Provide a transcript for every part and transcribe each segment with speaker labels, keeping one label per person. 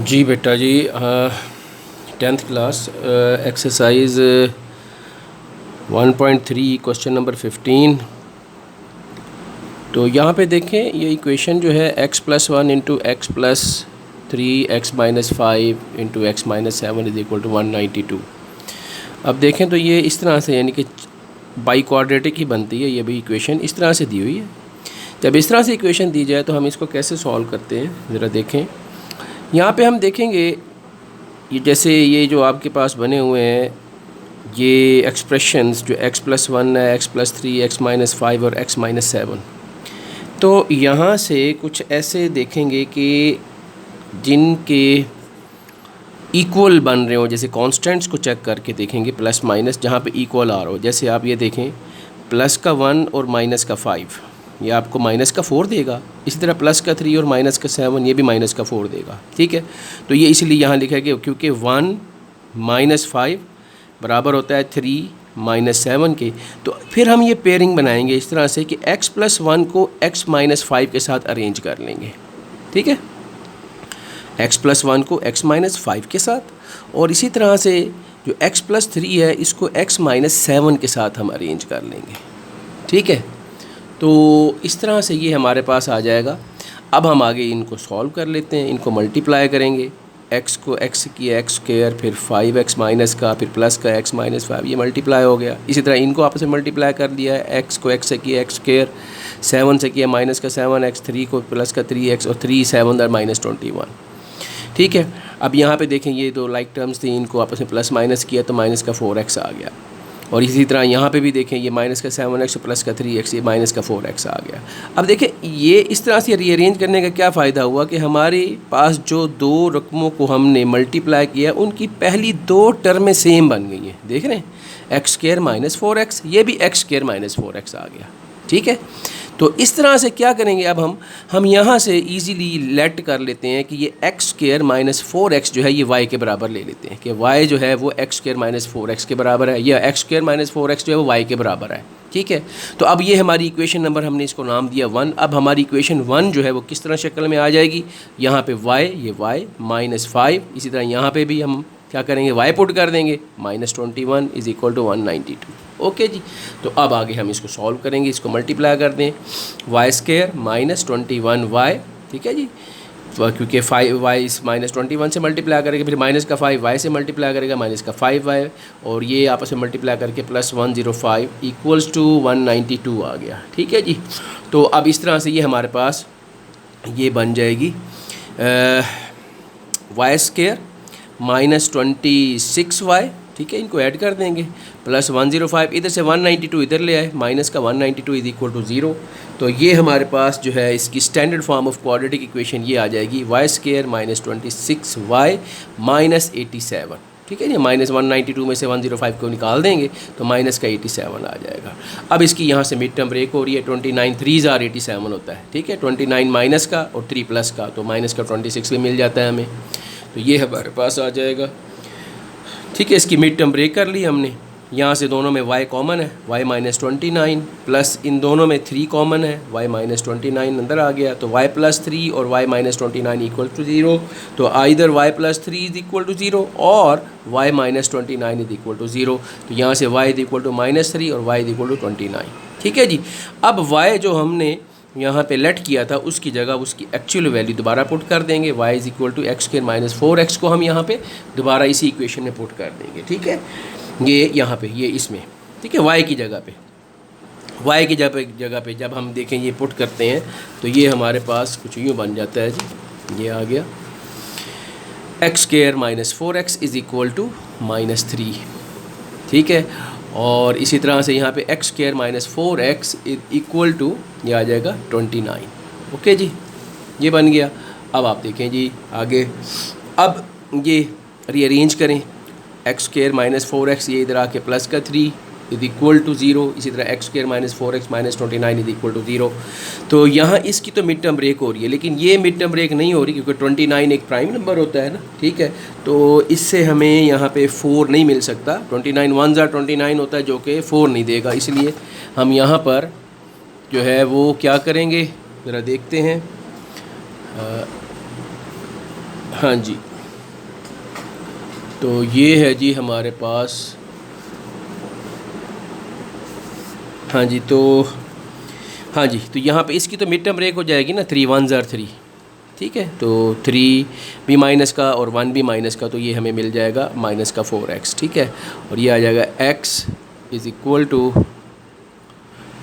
Speaker 1: जी बेटा जी, 10th class exercise 1.3 question number 15। तो यहाँ पे देखें, ये इक्वेशन जो है x+1 into x plus 3x-5 into x-7 is equal to 192। अब देखें तो ये इस तरह से, यानी कि बाई क्वाड्रेटिक ही बनती है। ये भी इक्वेशन इस तरह से दी हुई है। जब इस तरह से इक्वेशन दी जाए तो हम इसको कैसे सॉल्व करते हैं, ज़रा देखें। यहाँ पे हम देखेंगे, ये जैसे ये जो आपके पास बने हुए हैं ये एक्सप्रेशंस जो x+1 है, x+3, x-5 और x-7, तो यहाँ से कुछ ऐसे देखेंगे कि जिनके इक्वल बन रहे हो, जैसे कांस्टेंट्स को चेक करके देखेंगे, प्लस माइनस जहाँ पे इक्वल आ रहा हो। जैसे आप ये देखें, प्लस का 1 और माइनस का 5 ये आपको माइनस का 4 देगा। इसी तरह प्लस का 3 और माइनस का 7 ये भी माइनस का 4 देगा। ठीक है, तो ये इसीलिए यहाँ लिखा है कि क्योंकि 1 - 5 बराबर होता है 3 - 7 के। तो फिर हम ये पेयरिंग बनाएंगे इस तरह से कि x+1 को x-5 के साथ अरेंज कर लेंगे। ठीक है, x+1 को x-5 के साथ, और इसी तरह से जो x+3 है इसको x-7 के साथ हम अरेंज कर लेंगे। ठीक है, तो इस तरह से ये हमारे पास आ जाएगा। अब हम आगे इनको सॉल्व कर लेते हैं, इनको मल्टीप्लाई करेंगे। x को x की x², फिर 5x माइनस का, फिर प्लस का x-5, ये मल्टीप्लाई हो गया। इसी तरह इनको आपस में मल्टीप्लाई कर दिया है। x को x से किया x², 7 से किया माइनस का 7x, 3 को प्लस का 3x और 3 7 -21। ठीक है, अब यहाँ पे देखें ये दो लाइक टर्म्स थी, इनको आपस में प्लस माइनस किया तो माइनस का 4x आ गया। और इसी तरह यहाँ पे भी देखें, ये माइनस का 7x और प्लस का 3x, ये माइनस का 4x आ गया। अब देखें ये इस तरह से रीअरेंज करने का क्या फ़ायदा हुआ कि हमारे पास जो दो रकमों को हमने मल्टीप्लाई किया उनकी पहली दो टर्में सेम बन गई हैं। देख रहे हैं, x² - 4x, ये भी x² - 4x आ गया। ठीक है, तो इस तरह से क्या करेंगे, अब हम यहाँ से इजीली लेट कर लेते हैं कि ये x² - 4x जो है ये y के बराबर ले लेते हैं कि y जो है वो x² - 4x के बराबर है, या x² - 4x जो है वो y के बराबर है। ठीक है, तो अब ये हमारी इक्वेशन नंबर, हमने इसको नाम दिया 1। अब हमारी इक्वेशन 1 जो है वो किस तरह शक्ल में आ जाएगी, यहाँ पे y, ये y -5, इसी तरह यहाँ पे भी हम क्या करेंगे, y पुट कर देंगे, -21 इज़ इक्वल टू 192। ओके जी, तो अब आगे हम इसको सॉल्व करेंगे, इसको मल्टीप्लाई कर दें, y² - 21y। ठीक है जी, क्योंकि 5y -21 से मल्टीप्लाई करेंगे, फिर माइनस का 5y से मल्टीप्लाई करेगा, माइनस का 5y, और ये आपस में मल्टीप्लाई करके प्लस 105 इक्वल्स टू 192 आ गया। ठीक है जी, तो अब इस तरह से ये हमारे पास ये बन जाएगी y² -26y। ठीक है, इनको ऐड कर देंगे, प्लस 105, इधर से 192 इधर ले आए, माइनस का 192 इज इक्वल टू 0। तो ये हमारे पास जो है इसकी standard form of quadratic equation ये आ जाएगी, y² -26y -87। ठीक है जी, -192 में से 105 को निकाल देंगे तो माइनस का 87 आ जाएगा। अब इसकी यहाँ से मिड टर्म ब्रेक हो रही है, 29 3s are 87 होता है। ठीक है, 29 माइनस का और 3 प्लस का, तो माइनस का 26 भी मिल जाता है हमें, तो ये हमारे पास आ जाएगा। ठीक है, इसकी मिड टर्म ब्रेक कर ली हमने। यहाँ से दोनों में y कॉमन है, y -29, प्लस इन दोनों में 3 कॉमन है, y -29 अंदर आ गया, तो y +3 और y -29 इक्वल टू 0। तो either y +3 is equal to 0 और y -29 इज इक्वल टू 0। तो यहाँ से y इज इक्वल टू -3 और y इज इक्वल टू 29। ठीक है जी, अब y जो हमने यहाँ पे लेट किया था उसकी जगह उसकी एक्चुअल वैल्यू दोबारा पुट कर देंगे, y is equal to x² - 4x को हम यहाँ पे दोबारा इसी इक्वेशन में पुट कर देंगे। ठीक है, ये यहाँ पे ये इसमें, ठीक है, y की जगह पे जगह पे जब हम देखें ये पुट करते हैं तो ये हमारे पास कुछ यूँ बन जाता है जी, ये आ गया x² - 4x is equal to -3। ठीक है, और इसी तरह से यहाँ पे x² - 4x इक्वल टू ये आ जाएगा 29। ओके जी, ये बन गया। अब आप देखें जी आगे, अब ये रीअरेंज करें, x² - 4x ये इधर आके प्लस का 3 इज इक्वल टू 0, इसी तरह x² - 4x -29 is equal to 0। तो यहाँ इसकी तो मिड टर्म ब्रेक हो रही है, लेकिन ये मिड टर्म ब्रेक नहीं हो रही क्योंकि 29 एक प्राइम नंबर होता है ना। ठीक है, तो इससे हमें यहाँ पे 4 नहीं मिल सकता, 29 1s are 29 होता है जो कि 4 नहीं देगा, इसलिए हम यहाँ पर जो है वो क्या करेंगे ज़रा देखते हैं। हाँ जी, तो ये है जी हमारे पास, हाँ जी, तो हाँ जी, तो यहाँ पे इसकी तो मिड टर्म ब्रेक हो जाएगी ना, 3 1s are 3, ठीक है। तो 3b माइनस का और 1b माइनस का, तो ये हमें मिल जाएगा माइनस का 4x, ठीक है। और ये आ जाएगा x is equal to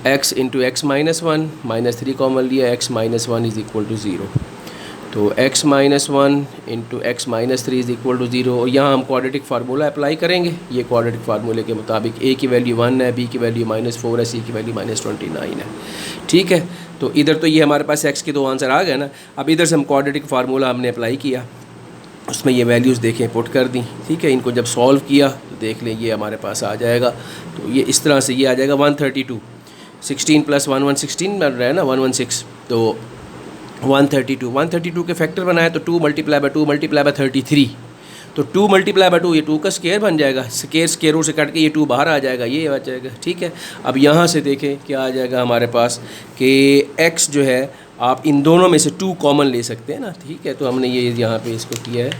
Speaker 1: x into x minus one, minus 3 common लिया, x minus 1 is equal to 0। तो x minus 1 into x minus 3 is equal to 0। और यहाँ हम क्वाड्रेटिक फार्मूला अप्लाई करेंगे। ये क्वाड्रेटिक फार्मूले के मुताबिक a की वैल्यू 1 है, b की वैल्यू -4 है, c की वैल्यू -29 है, ठीक है। तो इधर तो ये हमारे पास x के 2 आंसर आ गए ना। अब इधर से हम क्वाड्रेटिक फार्मूला हमने अप्लाई किया, उसमें ये वैल्यूज़ देखें पुट कर दी, ठीक है। इनको जब सॉल्व किया तो देख लें ये हमारे पास आ जाएगा। तो ये इस तरह से ये आ जाएगा 132, 16 + 1 116 बन रहा है ना, 116। तो 132 के फैक्टर बनाए तो 2 × 2 × 33, तो 2 × 2 ये 2 का स्केयर बन जाएगा, स्केयर रूट से कट के ये 2 बाहर आ जाएगा, ये आ जाएगा, ठीक है। अब यहाँ से देखें क्या आ जाएगा हमारे पास कि x जो है आप इन दोनों में से 2 कॉमन ले सकते हैं ना, ठीक है। तो हमने ये यहाँ पे इसको किया है,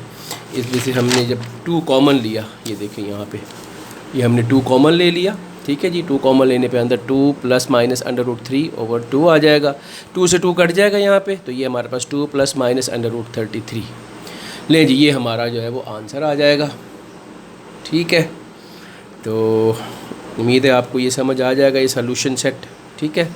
Speaker 1: इसलिए से हमने जब 2 कॉमन लिया, ये देखें यहाँ पे ये हमने 2 कॉमन ले लिया, ठीक है जी। 2 कॉमन लेने पे अंदर 2 ± √3/2 आ जाएगा, 2 से 2 कट जाएगा यहाँ पे, तो ये हमारे पास 2 ± √33। लें जी, ये हमारा जो है वो आंसर आ जाएगा, ठीक है। तो उम्मीद है आपको ये समझ आ जाएगा, ये सॉल्यूशन सेट, ठीक है।